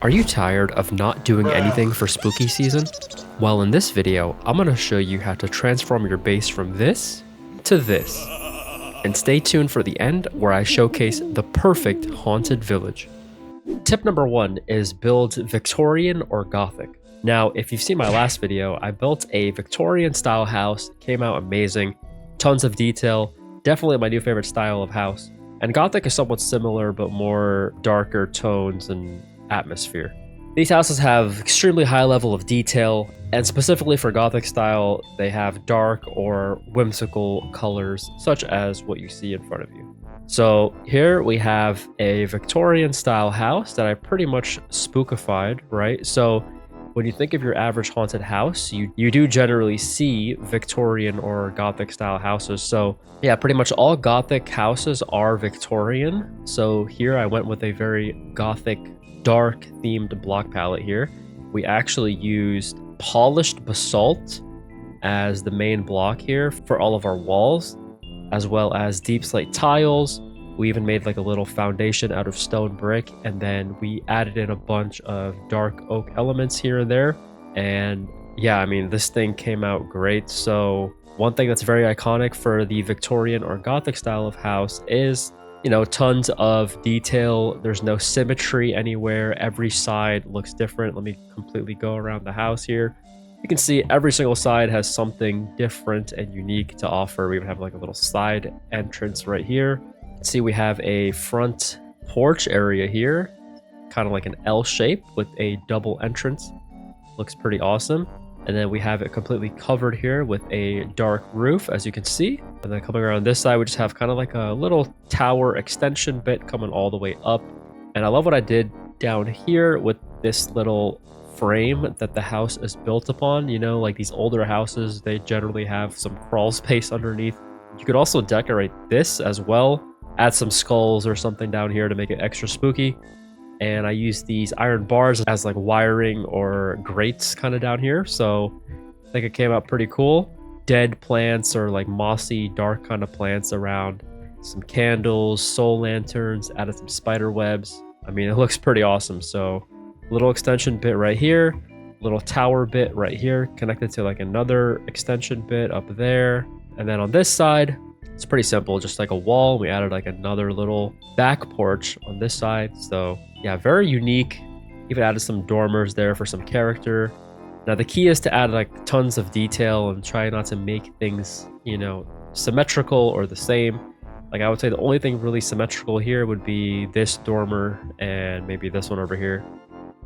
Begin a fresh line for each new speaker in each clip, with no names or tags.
Are you tired of not doing anything for spooky season? Well, in this video, I'm going to show you how to transform your base from this to this. And stay tuned for the end where I showcase the perfect haunted village. Tip number 1 is build Victorian or Gothic. Now, if you've seen my last video, I built a Victorian style house, came out amazing, tons of detail, definitely my new favorite style of house. And Gothic is somewhat similar, but more darker tones and atmosphere. These houses have extremely high level of detail, and specifically for Gothic style, they have dark or whimsical colors, such as what you see in front of you. So here we have a Victorian style house that I pretty much spookified, right? So when you think of your average haunted house, you do generally see Victorian or Gothic style houses. So yeah, pretty much all Gothic houses are Victorian. So here I went with a very Gothic dark themed block palette here. We actually used polished basalt as the main block here for all of our walls, as well as deep slate tiles. We even made like a little foundation out of stone brick, and then we added in a bunch of dark oak elements here and there. And yeah, I mean, this thing came out great. So one thing that's very iconic for the Victorian or Gothic style of house is, you know, tons of detail. There's no symmetry anywhere. Every side looks different. Let me completely go around the house here. You can see every single side has something different and unique to offer. We even have like a little side entrance right here. See, we have a front porch area here, kind of like an L shape with a double entrance. Looks pretty awesome. And then we have it completely covered here with a dark roof, as you can see. And then coming around this side, we just have kind of like a little tower extension bit coming all the way up. And I love what I did down here with this little frame that the house is built upon. You know, like these older houses, they generally have some crawl space underneath. You could also decorate this as well. Add some skulls or something down here to make it extra spooky. And I used these iron bars as like wiring or grates kind of down here. So I think it came out pretty cool. Dead plants or like mossy, dark kind of plants around. Some candles, soul lanterns, added some spider webs. I mean, it looks pretty awesome. So little extension bit right here, little tower bit right here, connected to like another extension bit up there. And then on this side, it's pretty simple, just like a wall. We added like another little back porch on this side. So yeah, very unique. Even added some dormers there for some character. Now the key is to add like tons of detail and try not to make things, you know, symmetrical or the same. Like I would say the only thing really symmetrical here would be this dormer and maybe this one over here.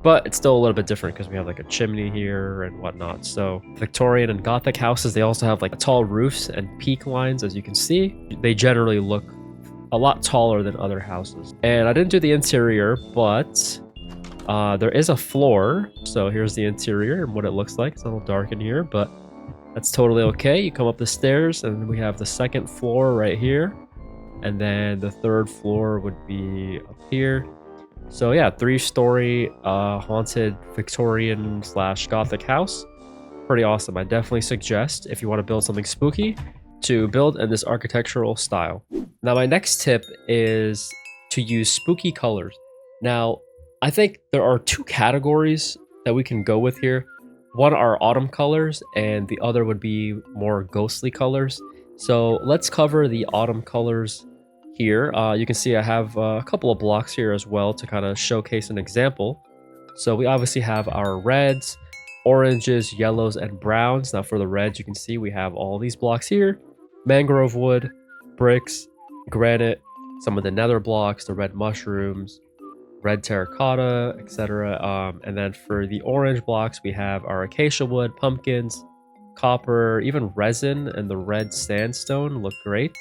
But it's still a little bit different because we have like a chimney here and whatnot. So Victorian and Gothic houses, they also have like tall roofs and peak lines, as you can see. They generally look a lot taller than other houses. And I didn't do the interior, but there is a floor. So here's the interior and what it looks like. It's a little dark in here, but that's totally okay. You come up the stairs and we have the second floor right here. And then the third floor would be up here. So yeah, 3-story haunted Victorian / Gothic house. Pretty awesome. I definitely suggest, if you want to build something spooky, to build in this architectural style. Now my next tip is to use spooky colors. Now, I think there are 2 categories that we can go with here. One are autumn colors and the other would be more ghostly colors. So let's cover the autumn colors here. You can see I have a couple of blocks here as well to kind of showcase an example. So we obviously have our reds, oranges, yellows, and browns. Now for the reds, you can see we have all these blocks here: mangrove wood, bricks, granite, some of the nether blocks, the red mushrooms, red terracotta, etc. And then for the orange blocks, we have our acacia wood, pumpkins, copper, even resin, and the red sandstone look great,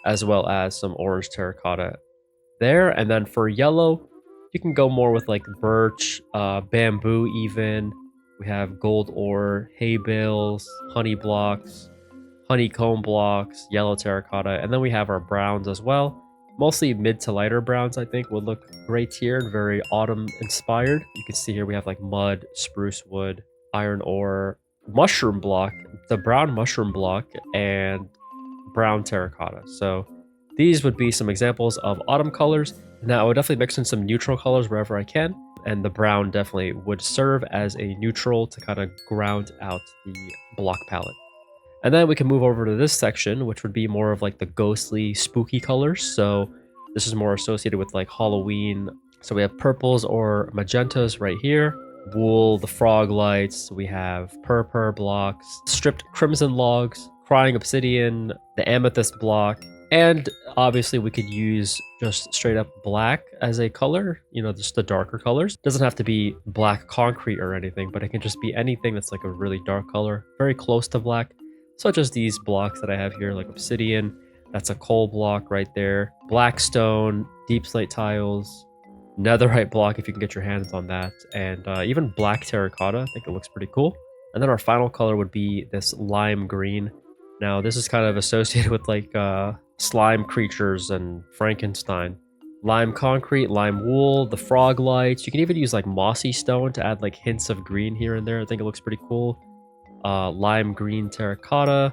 as well as some orange terracotta there. And then for yellow, you can go more with like birch, bamboo even. We have gold ore, hay bales, honey blocks, honeycomb blocks, yellow terracotta, and then we have our browns as well. Mostly mid to lighter browns, I think, would look great here and very autumn inspired. You can see here we have like mud, spruce wood, iron ore, mushroom block, the brown mushroom block, and brown terracotta. So these would be some examples of autumn colors. Now I would definitely mix in some neutral colors wherever I can. and the brown definitely would serve as a neutral to kind of ground out the block palette. And then we can move over to this section, which would be more of like the ghostly, spooky colors. So this is more associated with like Halloween. So we have purples or magentas right here. Wool, the frog lights. We have purple blocks, stripped crimson logs, crying obsidian, the amethyst block. And obviously we could use just straight up black as a color, you know, just the darker colors. Doesn't have to be black concrete or anything, but it can just be anything that's like a really dark color, very close to black, such as these blocks that I have here, like obsidian. That's a coal block right there. Black stone, deep slate tiles, netherite block if you can get your hands on that, and even black terracotta. I think it looks pretty cool. And then our final color would be this lime green. Now this is kind of associated with like slime creatures and Frankenstein. Lime concrete, lime wool, the frog lights. You can even use like mossy stone to add like hints of green here and there. I think it looks pretty cool. Lime green terracotta,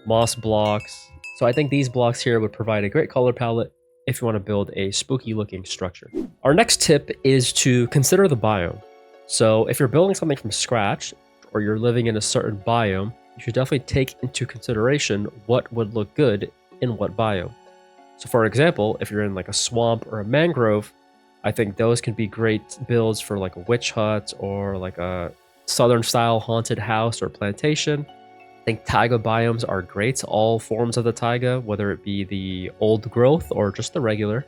moss blocks. So I think these blocks here would provide a great color palette if you want to build a spooky looking structure. Our next tip is to consider the biome. So if you're building something from scratch or you're living in a certain biome, you should definitely take into consideration what would look good in what biome. So for example, if you're in like a swamp or a mangrove, I think those can be great builds for like a witch hut or like a southern style haunted house or plantation. I think taiga biomes are great, all forms of the taiga, whether it be the old growth or just the regular.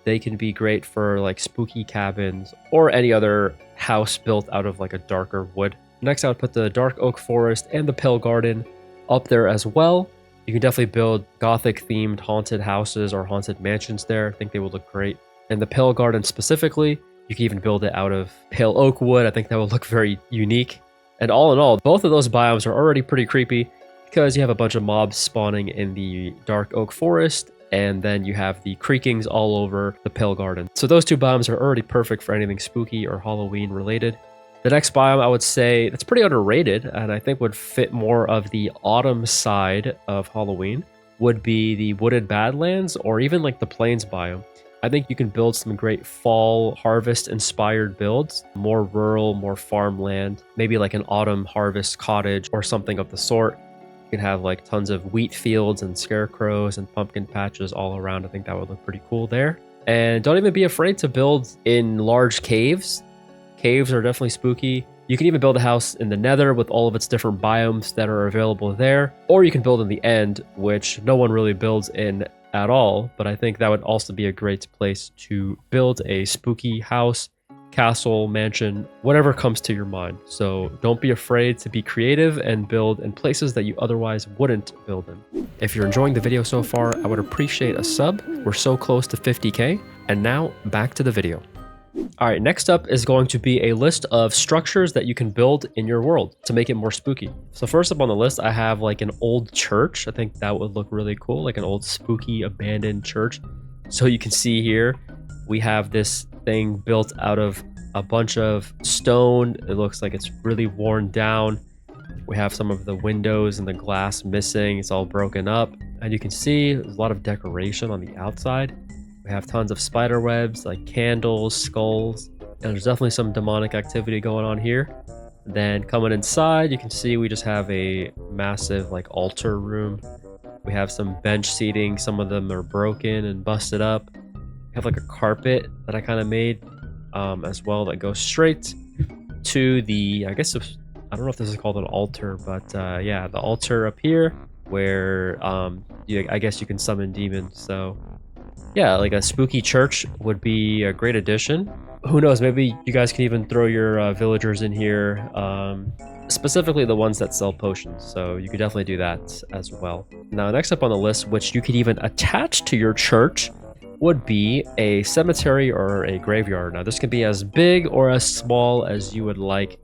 They can be great for like spooky cabins or any other house built out of like a darker wood. Next, I would put the dark oak forest and the pale garden up there as well. You can definitely build gothic themed haunted houses or haunted mansions there. I think they would look great. And the pale garden specifically, you can even build it out of pale oak wood. I think that would look very unique. And all in all, both of those biomes are already pretty creepy because you have a bunch of mobs spawning in the dark oak forest, and then you have the creakings all over the pale garden. So those two biomes are already perfect for anything spooky or Halloween related. The next biome I would say that's pretty underrated and I think would fit more of the autumn side of Halloween would be the wooded badlands or even like the plains biome. I think you can build some great fall harvest inspired builds, more rural, more farmland, maybe like an autumn harvest cottage or something of the sort. You can have like tons of wheat fields and scarecrows and pumpkin patches all around. I think that would look pretty cool there. And don't even be afraid to build in large caves. Caves are definitely spooky. You can even build a house in the nether with all of its different biomes that are available there. Or you can build in the end, which no one really builds in at all, but I think that would also be a great place to build a spooky house, castle, mansion, whatever comes to your mind. So don't be afraid to be creative and build in places that you otherwise wouldn't build in. If you're enjoying the video so far, I would appreciate a sub. We're so close to 50K. And now back to the video. All right, next up is going to be a list of structures that you can build in your world to make it more spooky. So first up on the list, I have like an old church. I think that would look really cool, like an old spooky abandoned church. So you can see here, we have this thing built out of a bunch of stone. It looks like it's really worn down. We have some of the windows and the glass missing. It's all broken up. And you can see there's a lot of decoration on the outside. We have tons of spider webs, like candles, skulls, and there's definitely some demonic activity going on here. Then coming inside, you can see we just have a massive like altar room. We have some bench seating. Some of them are broken and busted up. We have like a carpet that I kind of made as well that goes straight to the, I guess, I don't know if this is called an altar, but yeah, the altar up here where I guess you can summon demons. So yeah, like a spooky church would be a great addition. Who knows, maybe you guys can even throw your villagers in here, specifically the ones that sell potions. So you could definitely do that as well. Now, next up on the list, which you could even attach to your church, would be a cemetery or a graveyard. Now, this can be as big or as small as you would like.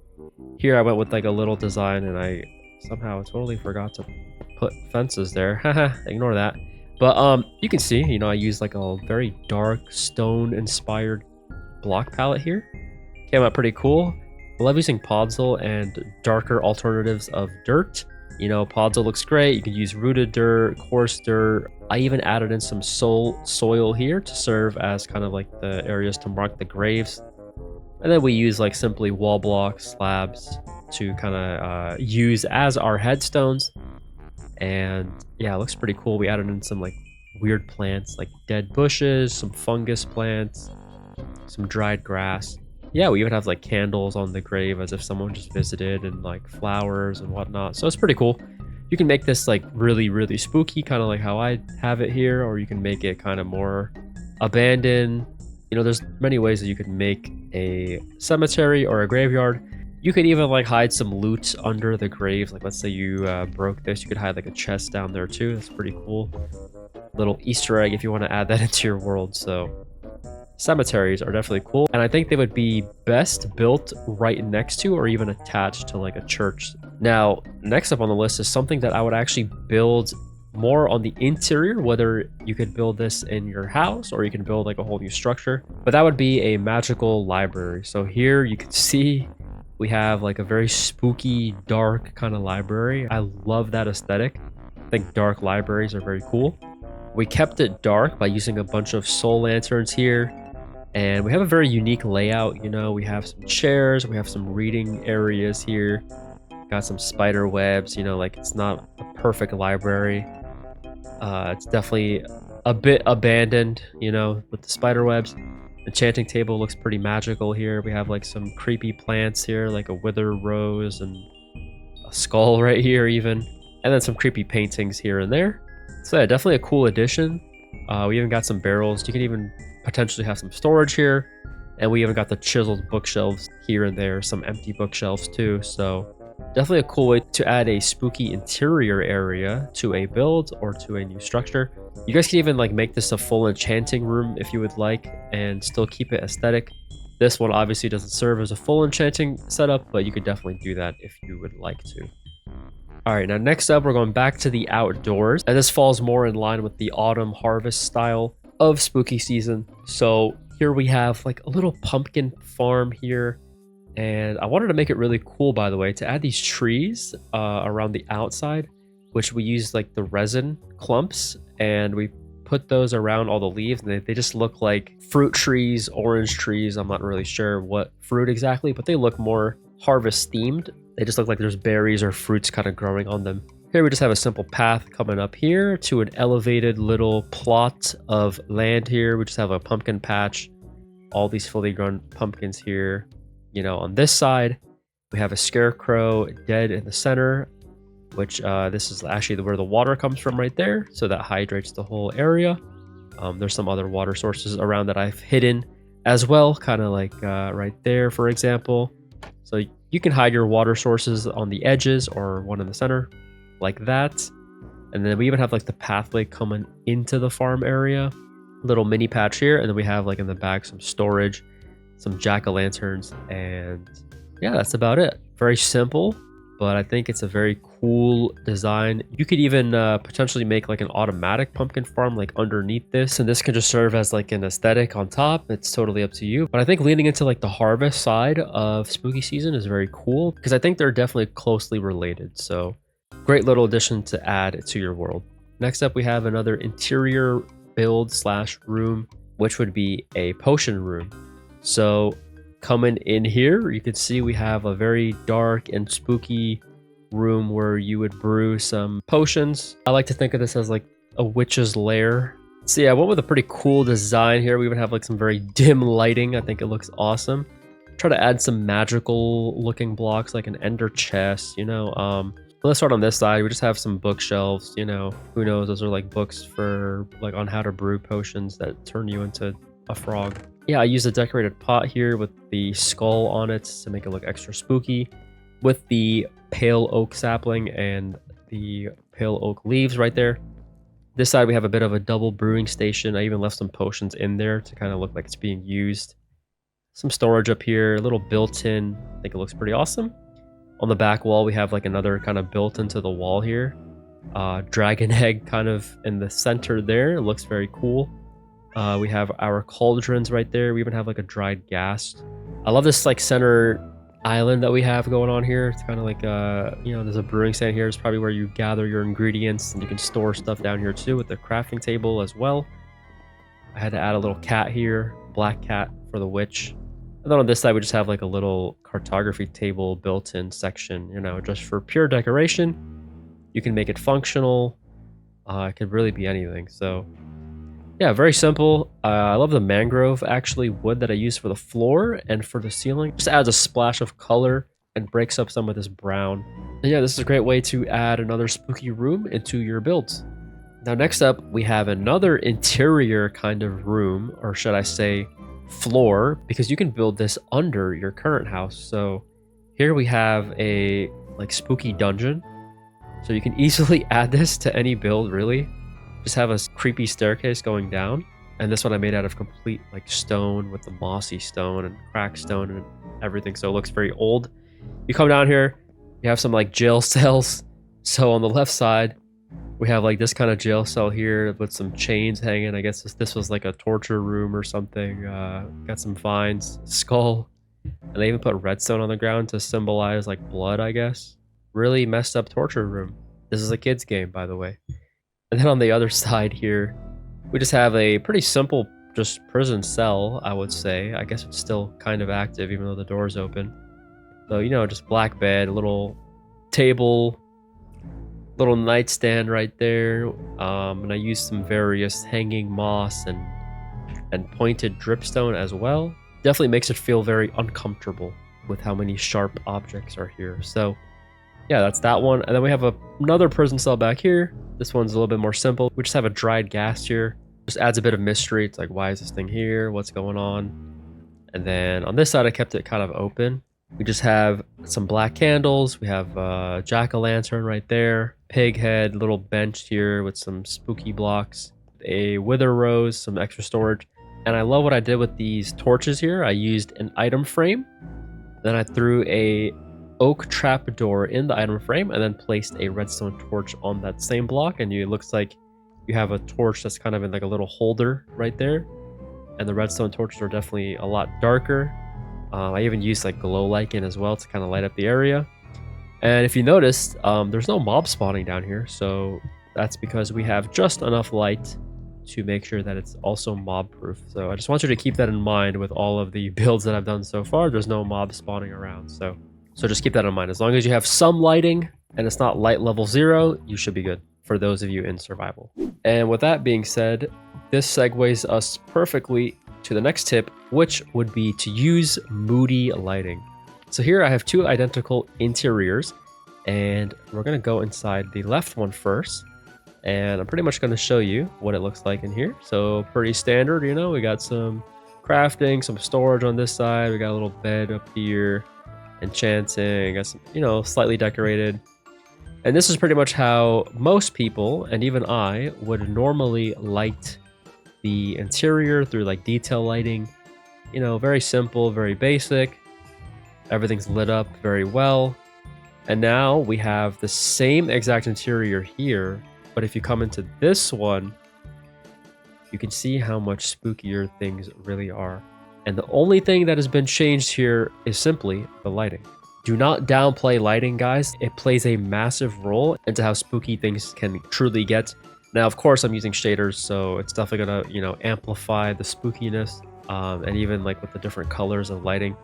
Here, I went with like a little design and I somehow totally forgot to put fences there. Haha, ignore that. But you can see, you know, I used like a very dark stone inspired block palette here. Came out pretty cool. I love using podzol and darker alternatives of dirt. You know, podzol looks great. You can use rooted dirt, coarse dirt. I even added in some soil here to serve as kind of like the areas to mark the graves. And then we use like simply wall blocks, slabs to kind of use as our headstones. And yeah, it looks pretty cool. We added in some like weird plants, like dead bushes, some fungus plants, some dried grass. Yeah, we even have like candles on the grave as if someone just visited, and like flowers and whatnot. So it's pretty cool. You can make this like really, really spooky, kind of like how I have it here, or you can make it kind of more abandoned. You know, there's many ways that you could make a cemetery or a graveyard. You could even like hide some loot under the graves. Like let's say you broke this, you could hide like a chest down there too. That's pretty cool. Little Easter egg if you want to add that into your world. So cemeteries are definitely cool, and I think they would be best built right next to or even attached to like a church. Now, next up on the list is something that I would actually build more on the interior, whether you could build this in your house or you can build like a whole new structure, but that would be a magical library. So here you can see we have like a very spooky, dark kind of library. I love that aesthetic. I think dark libraries are very cool. We kept it dark by using a bunch of soul lanterns here. And we have a very unique layout, you know, we have some chairs, we have some reading areas here, got some spider webs, you know, like it's not a perfect library. It's definitely a bit abandoned, you know, with the spider webs. Enchanting table looks pretty magical here. We have like some creepy plants here, like a wither rose and a skull right here even. And then some creepy paintings here and there. So yeah, definitely a cool addition. We even got some barrels. You can even potentially have some storage here, and we even got the chiseled bookshelves here and there, some empty bookshelves too. So definitely a cool way to add a spooky interior area to a build or to a new structure. You guys can even like make this a full enchanting room if you would like and still keep it aesthetic. This one obviously doesn't serve as a full enchanting setup, but you could definitely do that if you would like to. All right, now next up, we're going back to the outdoors, and this falls more in line with the autumn harvest style of spooky season. So here we have like a little pumpkin farm here, and I wanted to make it really cool, by the way, to add these trees around the outside, which we use like the resin clumps, and we put those around all the leaves, and they just look like fruit trees, orange trees. I'm not really sure what fruit exactly, but they look more harvest themed. They just look like there's berries or fruits kind of growing on them. Here we just have a simple path coming up here to an elevated little plot of land here. We just have a pumpkin patch, all these fully grown pumpkins here. You know, on this side, we have a scarecrow dead in the center, which this is actually where the water comes from right there. So that hydrates the whole area. There's some other water sources around that I've hidden as well, kind of like right there, for example. So you can hide your water sources on the edges or one in the center like that. And then we even have like the pathway coming into the farm area, little mini patch here. And then we have like in the back some storage, some jack-o'-lanterns, and yeah, that's about it. Very simple, but I think it's a very cool design. You could even potentially make like an automatic pumpkin farm like underneath this, and this can just serve as like an aesthetic on top. It's totally up to you, but I think leaning into like the harvest side of spooky season is very cool because I think they're definitely closely related. So great little addition to add to your world. Next up, we have another interior build slash room, which would be a potion room. So coming in here, you can see we have a very dark and spooky room where you would brew some potions. I like to think of this as like a witch's lair. So yeah, I went with a pretty cool design here. We even have like some very dim lighting. I think it looks awesome. Try to add some magical looking blocks like an ender chest, you know. Let's start on this side. We just have some bookshelves, you know, who knows, those are like books for like on how to brew potions that turn you into a frog. Yeah, I used a decorated pot here with the skull on it to make it look extra spooky, with the pale oak sapling and the pale oak leaves right there. This side we have a bit of a double brewing station. I even left some potions in there to kind of look like it's being used. Some storage up here, a little built-in. I think it looks pretty awesome. On the back wall we have like another kind of built into the wall here. Dragon egg kind of in the center there. It looks very cool. We have our cauldrons right there. We even have like a dried gas. I love this like center island that we have going on here. It's kind of like you know, there's a brewing stand here. It's probably where you gather your ingredients, and you can store stuff down here too with the crafting table as well. I had to add a little cat here, black cat for the witch. And then on this side, we just have like a little cartography table built-in section, just for pure decoration. You can make it functional. It could really be anything. So yeah, very simple. I love the mangrove actually wood that I use for the floor and for the ceiling. Just adds a splash of color and breaks up some of this brown. And yeah, this is a great way to add another spooky room into your builds. Now next up, we have another interior kind of room, or should I say floor, because you can build this under your current house. So here we have a like spooky dungeon. So you can easily add this to any build, really. Just have a creepy staircase going down. And this one I made out of complete like stone with the mossy stone and cracked stone and everything. So it looks very old. You come down here, you have some like jail cells. So on the left side, we have like this kind of jail cell here with some chains hanging. I guess this was like a torture room or something. Got some vines, skull. And they even put redstone on the ground to symbolize like blood, I guess. Really messed up torture room. This is a kid's game, by the way. And then on the other side here, we just have a pretty simple just prison cell, I would say. I guess it's still kind of active even though the door's open. So, just black bed, a little table, little nightstand right there. And I used some various hanging moss and pointed dripstone as well. Definitely makes it feel very uncomfortable with how many sharp objects are here. So yeah, that's that one. And then we have another prison cell back here. This one's a little bit more simple. We just have a dried gas here. Just adds a bit of mystery. It's like, why is this thing here? What's going on? And then on this side, I kept it kind of open. We just have some black candles. We have a jack-o'-lantern right there. Pig head, little bench here with some spooky blocks. A wither rose, some extra storage. And I love what I did with these torches here. I used an item frame. Then I threw a oak trapdoor in the item frame and then placed a redstone torch on that same block. And it looks like you have a torch that's kind of in like a little holder right there. And the redstone torches are definitely a lot darker. I even used like glow lichen as well to kind of light up the area. And if you noticed, there's no mob spawning down here. So that's because we have just enough light to make sure that it's also mob proof. So I just want you to keep that in mind with all of the builds that I've done so far. There's no mob spawning around. So just keep that in mind. As long as you have some lighting and it's not light level 0, you should be good for those of you in survival. And with that being said, this segues us perfectly to the next tip, which would be to use Moody Lighting. So here I have 2 identical interiors, and we're going to go inside the left one first. And I'm pretty much going to show you what it looks like in here. So pretty standard, we got some crafting, some storage on this side. We got a little bed up here, enchanting, got some, slightly decorated. And this is pretty much how most people, and even I, would normally light the interior through like detail lighting. Very simple, very basic. Everything's lit up very well. And now we have the same exact interior here, but if you come into this one, you can see how much spookier things really are. And the only thing that has been changed here is simply the lighting. Do not downplay lighting, guys. It plays a massive role into how spooky things can truly get. Now, of course, I'm using shaders, so it's definitely gonna, amplify the spookiness, and even like with the different colors of lighting.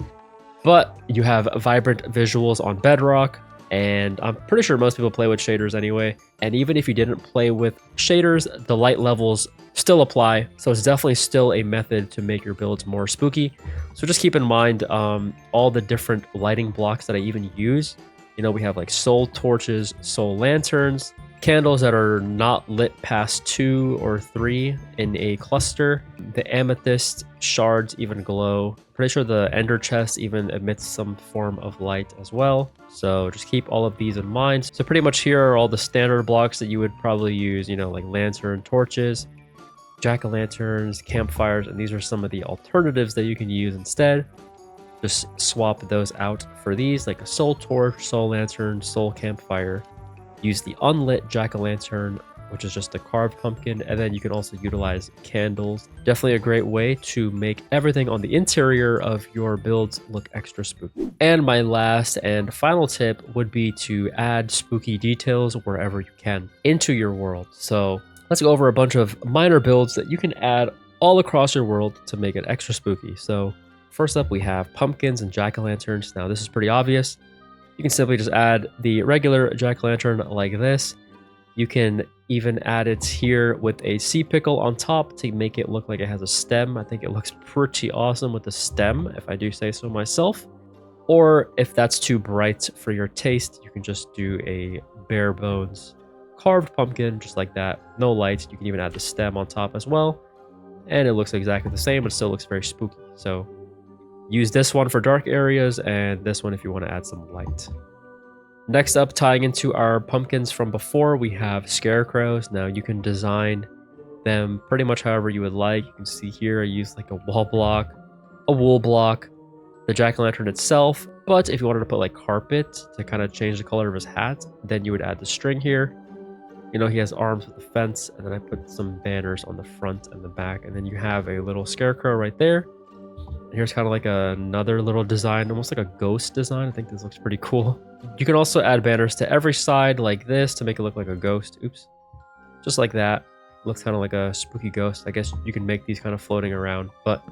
But you have vibrant visuals on Bedrock, and I'm pretty sure most people play with shaders anyway. And even if you didn't play with shaders, the light levels still apply. So it's definitely still a method to make your builds more spooky. So just keep in mind all the different lighting blocks that I even use. We have like soul torches, soul lanterns, candles that are not lit past 2 or 3 in a cluster. The amethyst shards even glow. Pretty sure the ender chest even emits some form of light as well. So just keep all of these in mind. So pretty much here are all the standard blocks that you would probably use, like lantern, torches, jack-o'-lanterns, campfires, and these are some of the alternatives that you can use instead. Just swap those out for these, like a soul torch, soul lantern, soul campfire. Use the unlit jack-o'-lantern, which is just a carved pumpkin, and then you can also utilize candles. Definitely a great way to make everything on the interior of your builds look extra spooky. And my last and final tip would be to add spooky details wherever you can into your world. So let's go over a bunch of minor builds that you can add all across your world to make it extra spooky. So First up, we have pumpkins and jack-o'-lanterns. Now, this is pretty obvious. You can simply just add the regular jack-o'-lantern like this. You can even add it here with a sea pickle on top to make it look like it has a stem. I think it looks pretty awesome with the stem, if I do say so myself. Or if that's too bright for your taste, you can just do a bare bones carved pumpkin, just like that. No lights. You can even add the stem on top as well. And it looks exactly the same, but still looks very spooky. So use this one for dark areas and this one if you want to add some light. Next up, tying into our pumpkins from before, we have scarecrows. Now you can design them pretty much however you would like. You can see here I used like a wall block, a wool block, the jack-o'-lantern itself. But if you wanted to put like carpet to kind of change the color of his hat, then you would add the string here. You know, he has arms with the fence, and then I put some banners on the front and the back, and then you have a little scarecrow right there. And here's kind of like another little design, almost like a ghost design. I think this looks pretty cool. You can also add banners to every side like this to make it look like a ghost. Oops. Just like that. Looks kind of like a spooky ghost. I guess you can make these kind of floating around, but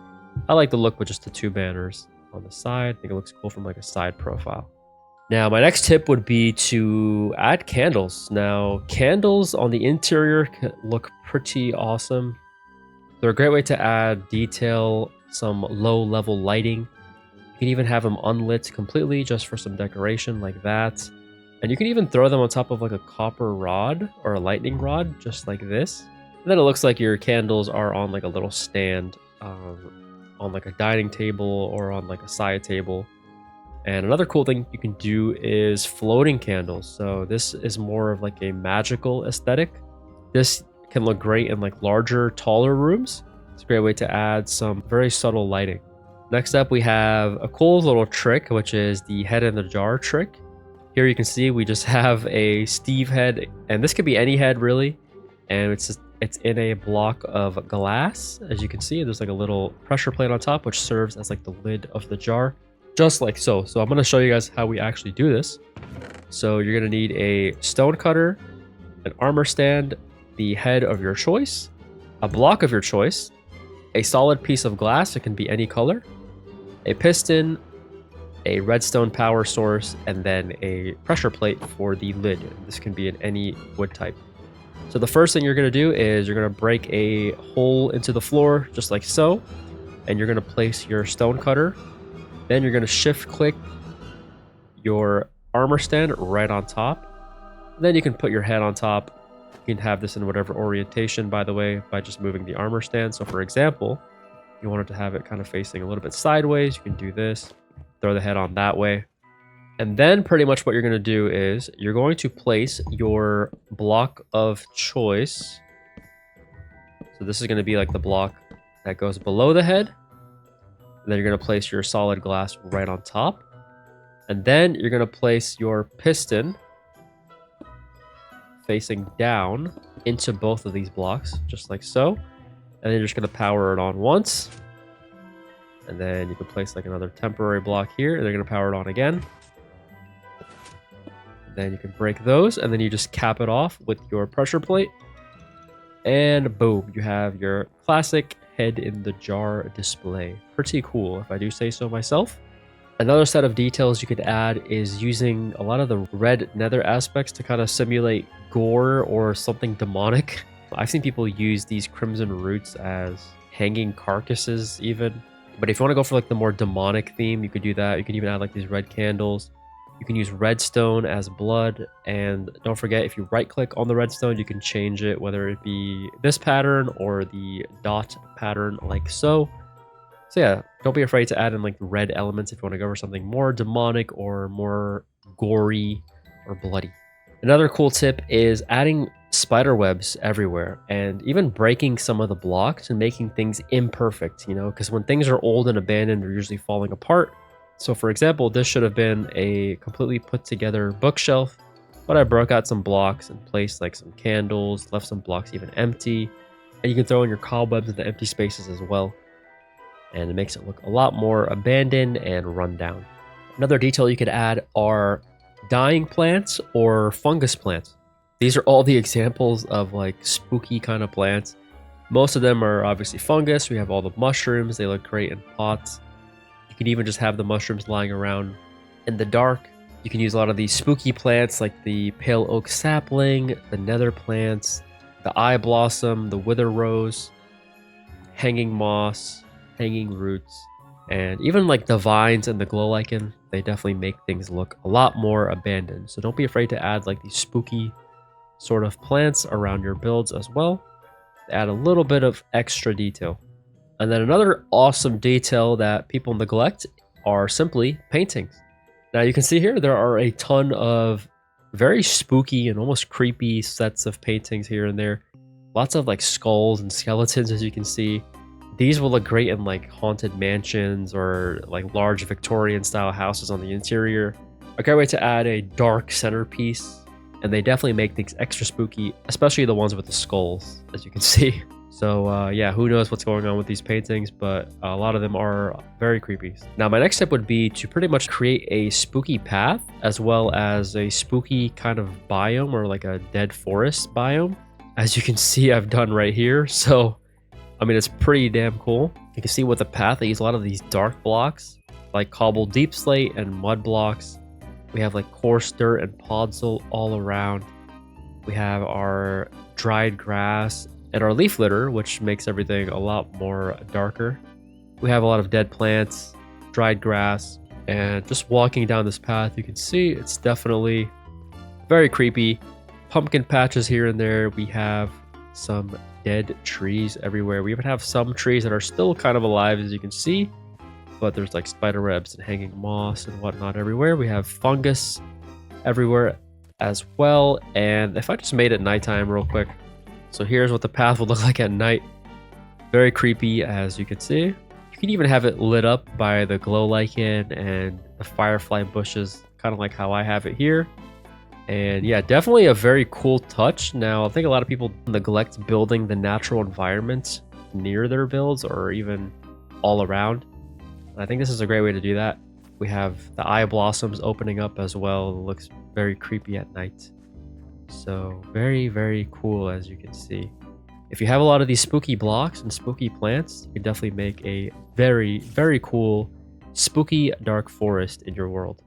I like the look with just the two banners on the side. I think it looks cool from like a side profile. Now, my next tip would be to add candles. Now, candles on the interior look pretty awesome. They're a great way to add detail, some low-level lighting. You can even have them unlit completely just for some decoration like that. And you can even throw them on top of like a copper rod or a lightning rod, just like this. And then it looks like your candles are on like a little stand on like a dining table or on like a side table. And another cool thing you can do is floating candles. So this is more of like a magical aesthetic. This can look great in like larger, taller rooms. It's a great way to add some very subtle lighting. Next up, we have a cool little trick, which is the head in the jar trick. Here you can see we just have a Steve head, and this could be any head really. And it's in a block of glass. As you can see, there's like a little pressure plate on top, which serves as like the lid of the jar. Just like so. So I'm going to show you guys how we actually do this. So you're going to need a stone cutter, an armor stand, the head of your choice, a block of your choice, a solid piece of glass, it can be any color, a piston, a redstone power source, and then a pressure plate for the lid. This can be in any wood type. So the first thing you're going to do is you're going to break a hole into the floor, just like so, and you're going to place your stone cutter. Then you're going to shift click your armor stand right on top. Then you can put your head on top. You can have this in whatever orientation, by the way, by just moving the armor stand. So for example, you wanted to have it kind of facing a little bit sideways, you can do this, throw the head on that way. And then pretty much what you're going to do is you're going to place your block of choice. So this is going to be like the block that goes below the head. And then you're going to place your solid glass right on top. And then you're going to place your piston facing down into both of these blocks, just like so. And then you're just going to power it on once. And then you can place like another temporary block here, and they're going to power it on again. Then you can break those, and then you just cap it off with your pressure plate. And boom, you have your classic head in the jar display. Pretty cool, if I do say so myself. Another set of details you could add is using a lot of the red nether aspects to kind of simulate gore or something demonic. I've seen people use these crimson roots as hanging carcasses even. But if you want to go for like the more demonic theme, you could do that. You can even add like these red candles. You can use redstone as blood, and don't forget, if you right click on the redstone, you can change it, whether it be this pattern or the dot pattern like so. So yeah, don't be afraid to add in like red elements if you want to go for something more demonic or more gory or bloody. Another cool tip is adding spider webs everywhere and even breaking some of the blocks and making things imperfect, you know, because when things are old and abandoned, they're usually falling apart. So for example, this should have been a completely put together bookshelf, but I broke out some blocks and placed like some candles, left some blocks even empty, and you can throw in your cobwebs in the empty spaces as well. And it makes it look a lot more abandoned and run down. Another detail you could add are dying plants or fungus plants. These are all the examples of like spooky kind of plants. Most of them are obviously fungus. We have all the mushrooms. They look great in pots. You can even just have the mushrooms lying around in the dark. You can use a lot of these spooky plants like the pale oak sapling, the nether plants, the eye blossom, the wither rose, hanging moss, hanging roots, and even like the vines and the glow lichen. They definitely make things look a lot more abandoned. So don't be afraid to add like these spooky sort of plants around your builds as well. Add a little bit of extra detail. And then another awesome detail that people neglect are simply paintings. Now you can see here there are a ton of very spooky and almost creepy sets of paintings here and there. Lots of like skulls and skeletons, as you can see. These will look great in like haunted mansions or like large Victorian style houses on the interior. A great way to add a dark centerpiece, and they definitely make things extra spooky, especially the ones with the skulls, as you can see. So yeah, who knows what's going on with these paintings, but a lot of them are very creepy. Now my next step would be to pretty much create a spooky path as well as a spooky kind of biome, or like a dead forest biome, as you can see I've done right here. So I mean, it's pretty damn cool. You can see with the path, I use a lot of these dark blocks like cobbled deep slate and mud blocks. We have like coarse dirt and podzol all around. We have our dried grass and our leaf litter, which makes everything a lot more darker. We have a lot of dead plants, dried grass, and just walking down this path, you can see it's definitely very creepy. Pumpkin patches here and there. We have some dead trees everywhere. We even have some trees that are still kind of alive, as you can see, but there's like spider webs and hanging moss and whatnot everywhere. We have fungus everywhere as well. And if I just made it nighttime real quick, so here's what the path will look like at night. Very creepy, as you can see. You can even have it lit up by the glow lichen and the firefly bushes, kind of like how I have it here. And yeah, definitely a very cool touch. Now, I think a lot of people neglect building the natural environment near their builds or even all around. I think this is a great way to do that. We have the eye blossoms opening up as well. It looks very creepy at night. So very, very cool, as you can see. If you have a lot of these spooky blocks and spooky plants, you can definitely make a very, very cool spooky dark forest in your world.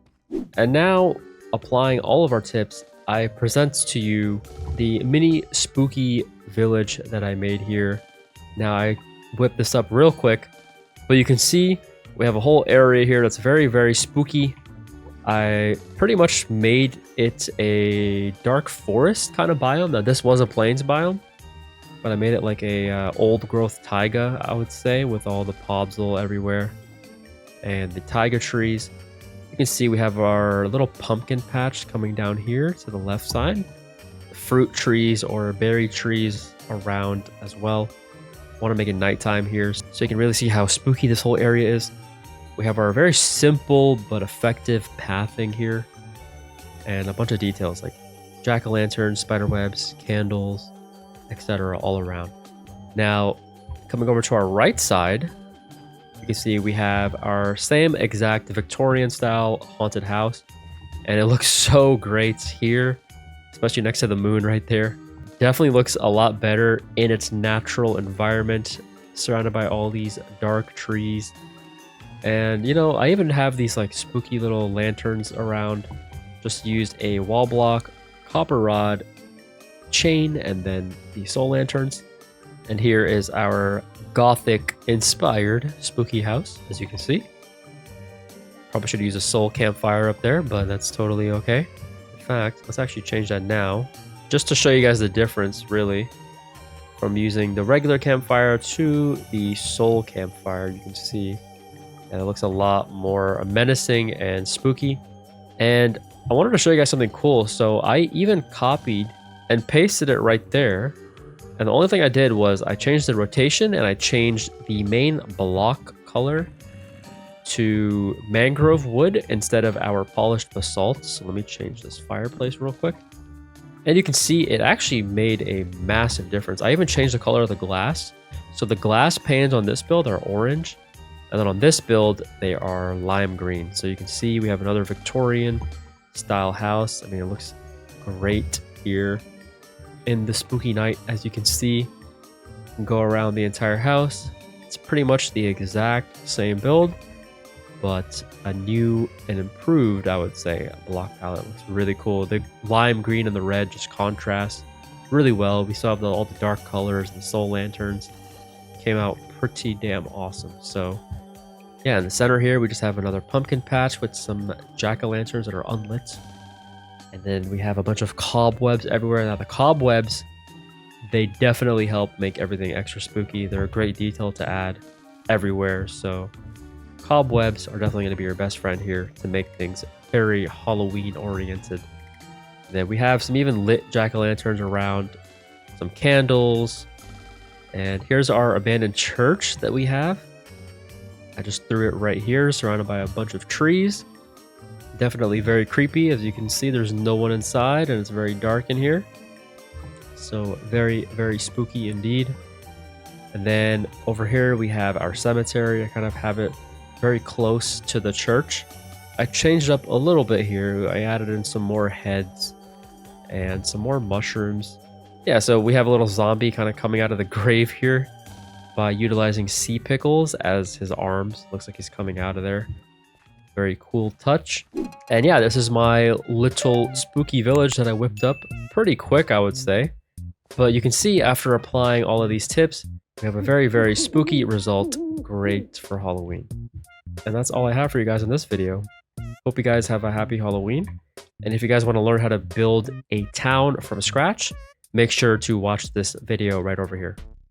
And now, applying all of our tips, I present to you the mini spooky village that I made here. Now I whip this up real quick, but you can see we have a whole area here that's very, very spooky. I pretty much made it a dark forest kind of biome. Now this was a plains biome, but I made it like a old growth taiga, I would say, with all the podzol everywhere and the taiga trees. You can see we have our little pumpkin patch coming down here to the left side. Fruit trees or berry trees around as well. I want to make it nighttime here so you can really see how spooky this whole area is. We have our very simple but effective pathing here, and a bunch of details like jack-o'-lanterns, spider webs, candles, etc. all around. Now, coming over to our right side, you can see we have our same exact Victorian style haunted house, and it looks so great here, especially next to the moon right there. Definitely looks a lot better in its natural environment, surrounded by all these dark trees. And you know, I even have these like spooky little lanterns around. Just used a wall block, copper rod, chain, and then the soul lanterns. And here is our gothic inspired spooky house, as you can see. Probably should use a soul campfire up there, but that's totally okay. In fact, let's actually change that now, just to show you guys the difference, really, from using the regular campfire to the soul campfire. You can see, and it looks a lot more menacing and spooky. And I wanted to show you guys something cool. So I even copied and pasted it right there. And the only thing I did was I changed the rotation and I changed the main block color to mangrove wood instead of our polished basalt. So let me change this fireplace real quick. And you can see it actually made a massive difference. I even changed the color of the glass. So the glass panes on this build are orange. And then on this build, they are lime green. So you can see we have another Victorian style house. I mean, it looks great here in the spooky night. As you can see, you can go around the entire house. It's pretty much the exact same build. but a new and improved, I would say, block palette. Looks really cool. The lime green and the red just contrast really well. We still have all the dark colors, the soul lanterns. Came out pretty damn awesome. So yeah, in the center here, we just have another pumpkin patch with some jack-o'-lanterns that are unlit. And then we have a bunch of cobwebs everywhere. Now the cobwebs, they definitely help make everything extra spooky. They're a great detail to add everywhere. So cobwebs are definitely going to be your best friend here to make things very Halloween oriented. And then we have some even lit jack-o'-lanterns around, some candles. And here's our abandoned church that we have. I just threw it right here, surrounded by a bunch of trees. Definitely very creepy. As you can see, there's no one inside and it's very dark in here. So very, very spooky indeed. And then over here we have our cemetery. I kind of have it very close to the church. I changed up a little bit here. I added in some more heads and some more mushrooms. Yeah, so we have a little zombie kind of coming out of the grave here by utilizing sea pickles as his arms. Looks like he's coming out of there. Very cool touch. And yeah, this is my little spooky village that I whipped up pretty quick, I would say. But you can see after applying all of these tips, we have a very, very spooky result. Great for Halloween. And that's all I have for you guys in this video. Hope you guys have a happy Halloween. And if you guys want to learn how to build a town from scratch, make sure to watch this video right over here.